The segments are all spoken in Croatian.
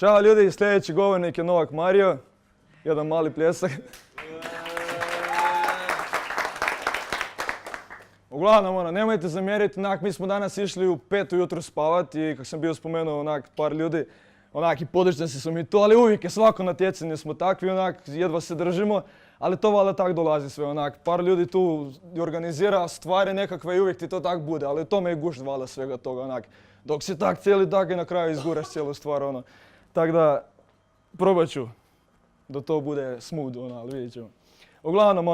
Ćao ljudi, sljedeći govornik je Novak Mario. Jedan mali pljesak. Uglavnom, nemojte zamjeriti, mi smo danas išli u 5 ujutro spavati i kako sam bio spomenuo par ljudi, i područnici su mi to, ali uvijek je svako natjecanje smo takvi, jedva se držimo, ali to valjda tak dolazi sve, par ljudi tu organizira stvari nekakve i uvijek ti to tak bude, ali to me je gušt valjda svega toga, dok si tak cijeli tak i na kraju izguraš cijelu stvar, Tako da, probat ću da to bude smooth, ali vidjet ćemo. Uglavnom,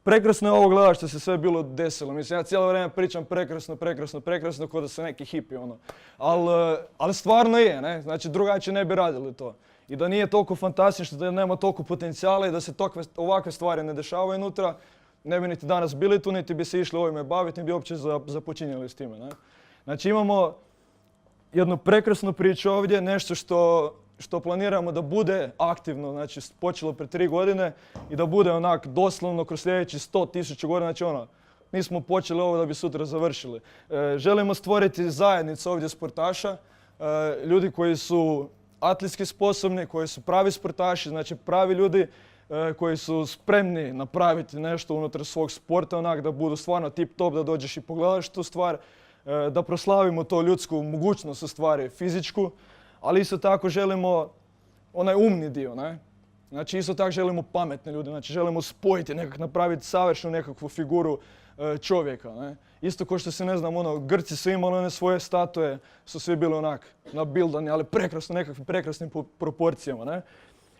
prekrasno je ovo gledati što se sve bilo desilo. Mislim, ja cijelo vrijeme pričam prekrasno, kao da sam neki hipi, Ali stvarno je, ne? Znači, drugačije ne bi radili to. I da nije toliko fantastično, da nema toliko potencijala i da se ovakve stvari ne dešavaju unutra, ne bi niti danas bili tu, niti bi se išli ovime baviti, niti bi uopće započinjali s time, ne? Znači, imamo jednu prekrasnu priču ovdje, nešto što planiramo da bude aktivno, znači počelo pred 3 godine i da bude doslovno kroz sljedeći 100.000 godina, znači nismo počeli ovo da bi sutra završili. Želimo stvoriti zajednicu ovdje sportaša, ljudi koji su atletski sposobni, koji su pravi sportaši, znači pravi ljudi koji su spremni napraviti nešto unutar svog sporta, da budu stvarno tip top, da dođeš i pogledaš tu stvar, da proslavimo to ljudsku mogućnost u stvari fizičku, ali isto tako želimo onaj umni dio, ne? Znači isto tako želimo pametne ljude, znači želimo spojiti, napraviti savršenu nekakvu figuru čovjeka, ne? Isto kao što se, ne znam, Grci su imali one svoje statue, su svi bili nabildani, ali prekrasno, nekakvim prekrasnim proporcijama, ne?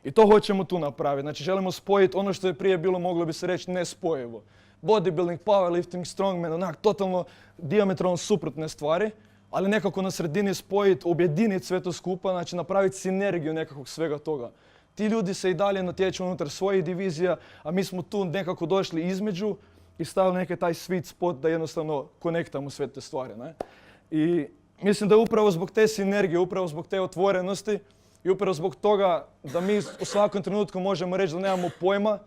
I to hoćemo tu napraviti, znači želimo spojiti ono što je prije bilo, moglo bi se reći, nespojivo. Bodybuilding, powerlifting, strongman, totalno dijametralno suprotne stvari, ali nekako na sredini spojiti, objediniti sve to skupa, znači napraviti sinergiju nekakvog svega toga. Ti ljudi se i dalje natječu unutar svojih divizija, a mi smo tu nekako došli između i stavili neki taj sweet spot da jednostavno konektamo sve te stvari, ne? I mislim da je upravo zbog te sinergije, upravo zbog te otvorenosti i upravo zbog toga da mi u svakom trenutku možemo reći da nemamo pojma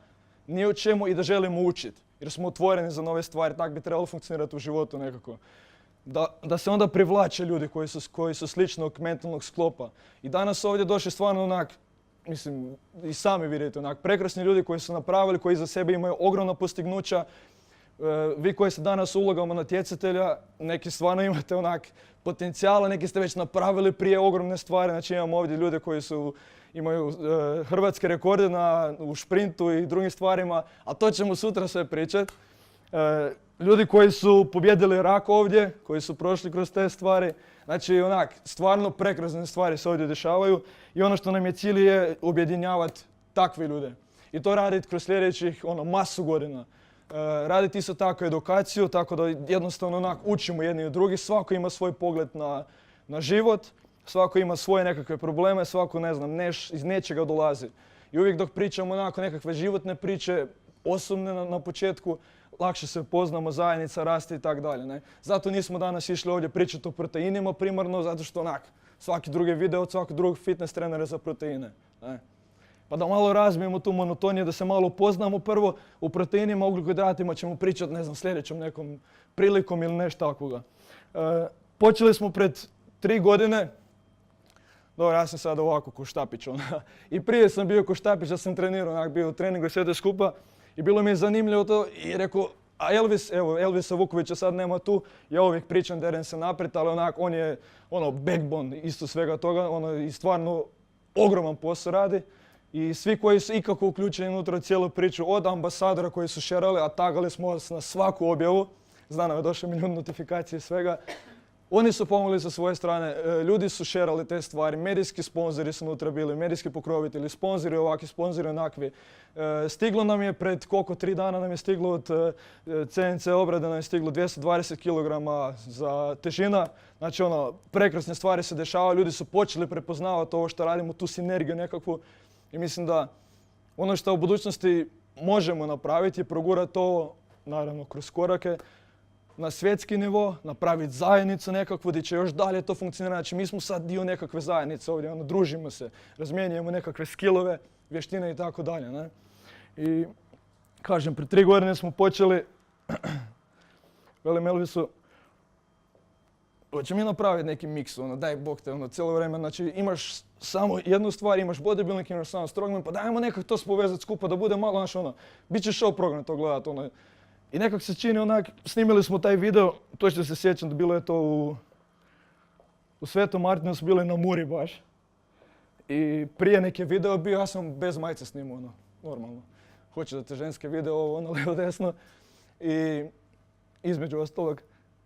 ni o čemu i da želimo učiti. Jer smo otvoreni za nove stvari, tak bi trebalo funkcionirati u životu nekako. Da se onda privlače ljudi koji su sličnog mentalnog sklopa. I danas ovdje došli stvarno mislim, i sami vidite, prekrasni ljudi koji su napravili, koji za sebe imaju ogromna postignuća. Vi koji ste danas u ulogama natjecatelja, neki stvarno imate potencijala, neki ste već napravili prije ogromne stvari. Znači imamo ovdje ljude koji imaju hrvatske rekorde u šprintu i drugim stvarima, a to ćemo sutra sve pričati. Ljudi koji su pobjedili rak ovdje, koji su prošli kroz te stvari. Znači, stvarno prekrasne stvari se ovdje dešavaju i ono što nam je cilj je objedinjavati takve ljude. I to raditi kroz sljedećih masu godina. Raditi isto tako edukaciju, tako da jednostavno učimo jedni od drugih. Svako ima svoj pogled na život, svako ima svoje nekakve probleme, svako, ne znam, iz nečega dolazi. I uvijek dok pričamo nekakve životne priče, osobne na početku, lakše se poznamo, zajednica raste i tak dalje, ne? Zato nismo danas išli ovdje pričati o proteinima primarno, zato što svaki drugi video od svakog drugog fitness trenera za proteine, ne? Pa da malo razbijemo tu monotoniju, da se malo upoznamo prvo, u proteinima, ugljikohidratima ćemo pričati, ne znam, sljedećom nekom prilikom ili nešto takvoga. Počeli smo pred 3 godine, dobro, ja sam sad ovako ko Štapić, I prije sam bio ko Štapić, da sam trenirao, bio u treningu i sve to skupa. I bilo mi je zanimljivo to i rekao, a Elvisa Vukovića sad nema tu, ja uvijek pričam derem se naprijed, ali on je backbone isto svega toga, i stvarno ogroman posao radi. I svi koji su ikako uključeni unutra cijelu priču, od ambasadora koji su šerali, a tagali smo na svaku objavu, znam nam je došlo milijun notifikacije i svega, oni su pomogli sa svoje strane, ljudi su šerali te stvari, medijski sponzori su unutra bili, medijski pokrovitelji, sponzori ovakvi, sponzori onakvi. Stiglo nam je pred 3 dana nam je stiglo od CNC obrade, nam je stiglo 220 kg za težina. Znači prekrasne stvari se dešavaju, ljudi su počeli prepoznavati ovo što radimo, tu sinergiju nekakvu. I mislim da ono što u budućnosti možemo napraviti je progurati ovo, naravno kroz korake, na svjetski nivo, napraviti zajednicu nekakvu gdje će još dalje to funkcionirati. Znači mi smo sad dio nekakve zajednice ovdje, družimo se, razmjenjujemo nekakve skillove, vještine i tako dalje, ne? I kažem, pred 3 godine smo počeli, velim Elvisu, hoće mi napraviti neki miks, ono, daj Bog te, ono, cijelo vrijeme, znači imaš samo jednu stvar, imaš bodybuilding, imaš samo strongman, pa dajmo nekak to povezati skupa da bude malo, znaš, ono, bit će show program to gledat, ono. I nekak se čini onak, snimili smo taj video, točno se sjećam da bilo je to u Svetom Martinu, su bili na Muri baš. I prije neki video bio, ja sam bez majice snimao, ono, normalno. Hoće da te ženske video, ono, levo desno. I između ostalog.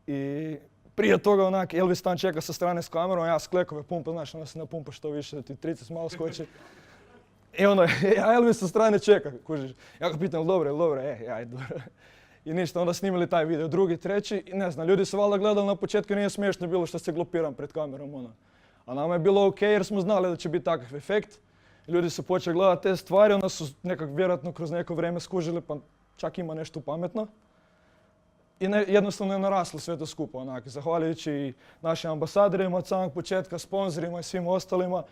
I prije toga onak Elvis stan čeka sa strane s kamerom, ja s klekove pumpa, znaš, onda se napumpa što više, da ti 30 malo skoči. I onda, ja Elvis sa strane čeka, kužiš. Ja ga pitam, dobro, ajde, dobro. I ništa, onda snimili taj video, drugi, treći, i ne znam, ljudi su valjda gledali na početku, nije smiješno bilo što se glupiram pred kamerom, ono. A nama je bilo ok jer smo znali da će biti takav efekt. Ljudi su počeli gledati te stvari, onda su nekak vjerojatno kroz neko vrijeme skužili, pa čak ima nešto pametno. I jednostavno je naraslo sve to skupa, onak, zahvaljujući našim ambasadorima od samog početka, sponzorima i svim ostalima,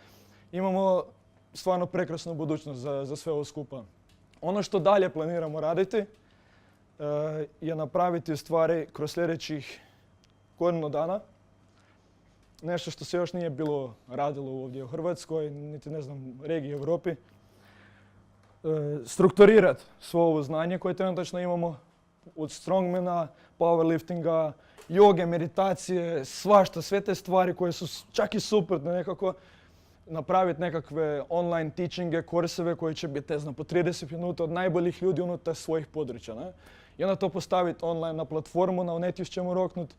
imamo stvarno prekrasnu budućnost za sve ovo skupa. Ono što dalje planiramo raditi je napraviti stvari kroz sljedećih godinu dana. Nešto što se još nije bilo radilo ovdje u Hrvatskoj, niti ne znam, regiji Europi. Strukturirati svo ovo znanje koje trenutačno imamo, od strongmana, powerliftinga, joge, meditacije, svašta, sve te stvari koje su čak i super da nekako napraviti nekakve online teachinge, kurseve koji će biti, ne znam, po 30 minuta od najboljih ljudi unutar svojih područja. Ne? I onda to postaviti online na platformu, na Netis ćemo roknut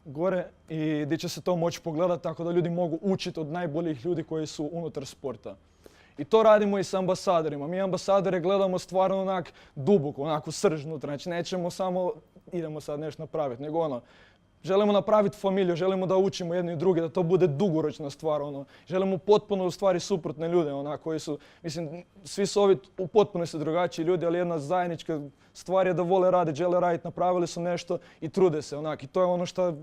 gore i gdje će se to moći pogledati tako da ljudi mogu učiti od najboljih ljudi koji su unutar sporta. I to radimo i s ambasadorima. Mi ambasadore gledamo stvarno onak duboko, onako srž unutra. Znači nećemo samo idemo sad nešto napraviti, nego ono, želimo napraviti familiju, želimo da učimo jedni i drugi, da to bude dugoročna stvar, ono. Želimo potpuno u stvari suprotne ljude, onak, koji su, mislim, svi su ovi u potpunosti drugačiji ljudi, ali jedna zajednička stvar je da vole raditi, žele raditi, napravili su nešto i trude se, onak. I to je ono što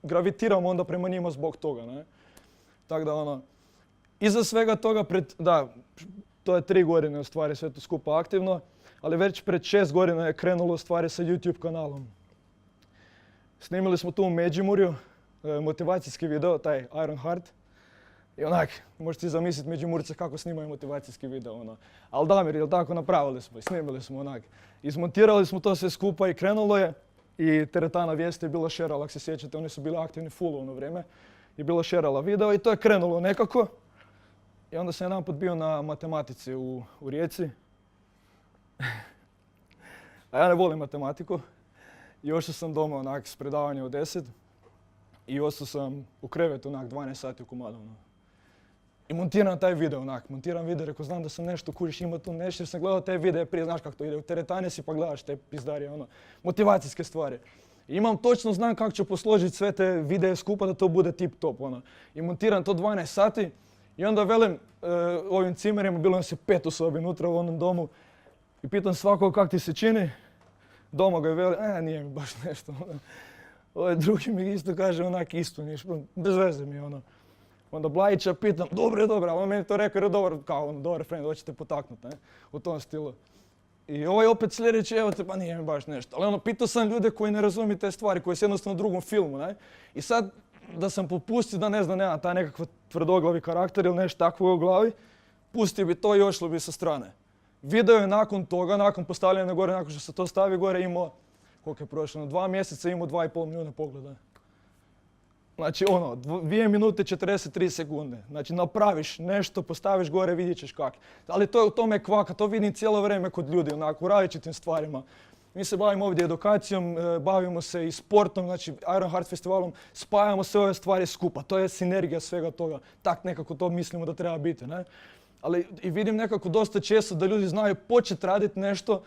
gravitiramo onda prema njima zbog toga, ne. Tako da, ono, iza svega toga, to je 3 godine u stvari sve to skupa aktivno, ali već pred 6 godina je krenulo u stvari sa YouTube kanalom. Snimili smo tu u Međimurju motivacijski video, taj Iron Heart. I onak, možete si zamisliti Međimurce kako snimaju motivacijski video, ono. Ali Damir, jel tako, napravili smo i snimili smo onak. Izmontirali smo to sve skupa i krenulo je. I Teretana Vijesti je bila šerala, ako se sjećate, oni su bili aktivni full ono vrijeme. I bila šerala video i to je krenulo nekako. I onda sam jedan put bio na matematici u Rijeci. A ja ne volim matematiku. I ošao sam doma onak s predavanja u 10 i ostao sam u krevetu onak 12 sati u komadu. Ono. I montiram taj video onak, montiram video, rekao znam da sam nešto kužiš, ima tu nešto jer sam gledao te videe prije, znaš kako to ide, u teretane si pa gledaš te pizdarije, ono, motivacijske stvari. I znam kako ću posložiti sve te videe skupa da to bude tip top, ono. I montiram to 12 sati i onda velim ovim cimerima, bilo nas je 5 osobi unutra u onom domu i pitam svakog kak ti se čini. Doma ga je veli, nije mi baš nešto. Ovaj drugi mi isto kaže onak isto, bez veze mi je ono. Onda Blajića pitam, dobro, ali on meni to rekao jer je dobar, kao ono, dobar friend, hoćete potaknuti, ne, u tom stilu. I ovaj opet sljedeći, evo te, pa nije mi baš nešto. Ali ono, pitao sam ljude koji ne razumiju te stvari, koji su jednostavno u drugom filmu, ne. I sad, da sam popustio da ne znam, nema taj nekakav tvrdoglavi karakter ili nešto takvo u glavi, pustio bi to i ošlo bi sa strane. Video je nakon toga, nakon postavljanja gore, nakon što se to stavi gore, imao, koliko je prošlo, 2 mjeseca imao 2,5 milijuna pogleda. Znači 2 minute 43 sekunde. Znači napraviš nešto, postaviš gore, vidjet ćeš kak. Ali to je u tome kvaka, to vidim cijelo vrijeme kod ljudi, onako, u različitim stvarima. Mi se bavimo ovdje edukacijom, bavimo se i sportom, znači Iron Heart festivalom, spajamo sve ove stvari skupa. To je sinergija svega toga. Tak nekako to mislimo da treba biti, ne? Ali i vidim nekako dosta često da ljudi znaju početi raditi nešto,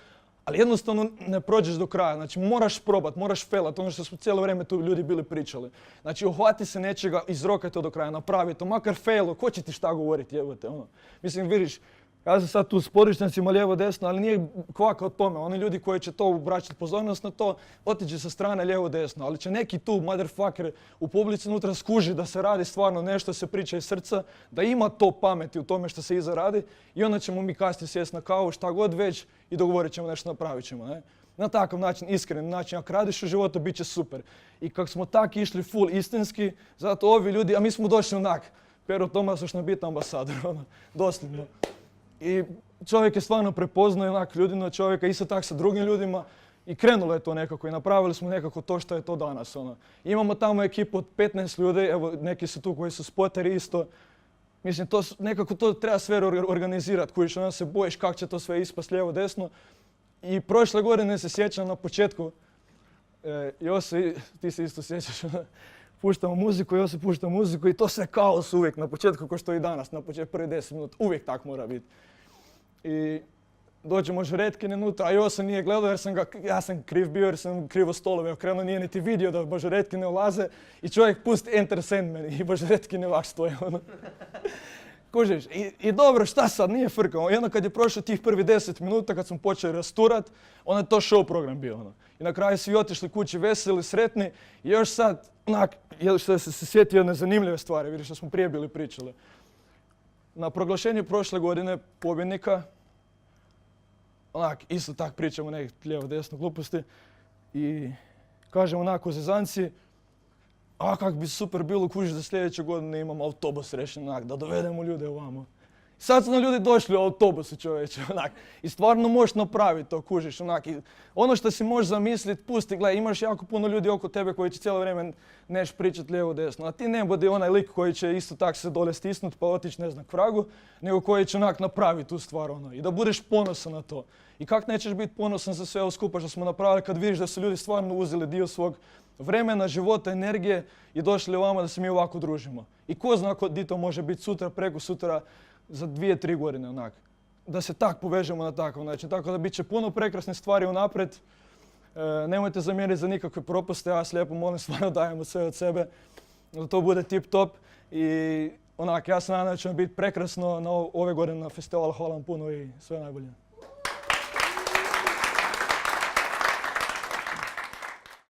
ali jednostavno ne prođeš do kraja. Znači moraš probat, moraš felat, ono što smo cijelo vrijeme tu ljudi bili pričali. Znači uhvati se nečega, izrokaj to do kraja, napravi to, makar failo, ko će ti šta govoriti, jebote, ono. Mislim, vidiš, ja sam sad tu s područnicima lijevo desno, ali nije kvaka od tome. Oni ljudi koji će to obraćati pozornost na to, otiđe sa strane lijevo desno. Ali će neki tu motherfucker u publici unutra skuži da se radi stvarno nešto, se priča iz srca, da ima to pameti u tome što se iza radi i onda ćemo mi kasnije sjesti na kavu, šta god već i dogovorit ćemo nešto, napravit ćemo. Ne? na takav način, iskren način, ako radiš u životu, bit će super. I kako smo tak išli full istinski, zato ovi ljudi, a mi smo došli onak, Pero Tomas još nam biti ambasador, dosljedno. I čovjek je stvarno prepoznao onak ljudino čovjeka, isto tak sa drugim ljudima. I krenulo je to nekako i napravili smo nekako to što je to danas. Imamo tamo ekipu od 15 ljudi, evo neki su tu koji su spoteri isto. Mislim, nekako to treba sve organizirati, kužiš, onda se bojiš kako će to sve ispast lijevo, desno. I prošle godine se sjećam na početku, Josi, ti se isto sjećaš, puštamo muziku, Josi pušta muziku i to sve kaos uvijek na početku, kao što i danas, na početku prvi 10 minuta, uvijek tak mora biti. I dođemo Žuretkin unutra, a Josa nije gledao jer ja sam kriv bio jer sam krivo stolove okrenuo, nije niti vidio da Božuretki ne ulaze i čovjek pusti Enter Sandman i Božuretki ne ovak stoje. Kužiš, i dobro, šta sad, nije frka. Jedno kad je prošlo tih prvi 10 minuta, kad smo počeli rasturat, onda je to show program bio. I na kraju svi otišli kući veseli, sretni i još sad, onak, što se sjetio jedne zanimljive stvari, vidiš što smo prije bili pričali. Na proglašenju prošle godine pobjednika, onak, isto tak pričamo nekih lijevo desno gluposti i kažemo onako u zezanci, a kak bi super bilo kužiš da sljedeće godine imamo autobus rešen, onak, da dovedemo ljude ovamo. Sad su nam ljudi došli u autobusu, čovječe, onak, i stvarno možeš napraviti to, kužiš, onak, i ono što si možeš zamisliti, pusti, gledaj, imaš jako puno ljudi oko tebe koji će cijelo vrijeme neš pričati lijevo desno, a ti ne budi onaj lik koji će isto tak se dole stisnut pa otići ne znam k vragu, nego koji će onak napraviti tu stvar, i da budeš ponosan na to. I kak nećeš biti ponosan za sve ovo skupa što smo napravili kad vidiš da su ljudi stvarno uzeli dio svog vremena, života, energije i došli ovamo da se mi ovako družimo. I ko zna di to može biti sutra, preko sutra, za 2-3 godine, onak. Da se tak povežemo na takav način. Tako da bit će puno prekrasne stvari unaprijed. Nemojte zamjeriti za nikakve propuste, ja vas lijepo molim, stvarno dajemo sve od sebe. Da to bude tip top. I onak, ja se nadam da će biti prekrasno ove godine na festivalu. Hvala vam puno i sve najbolje.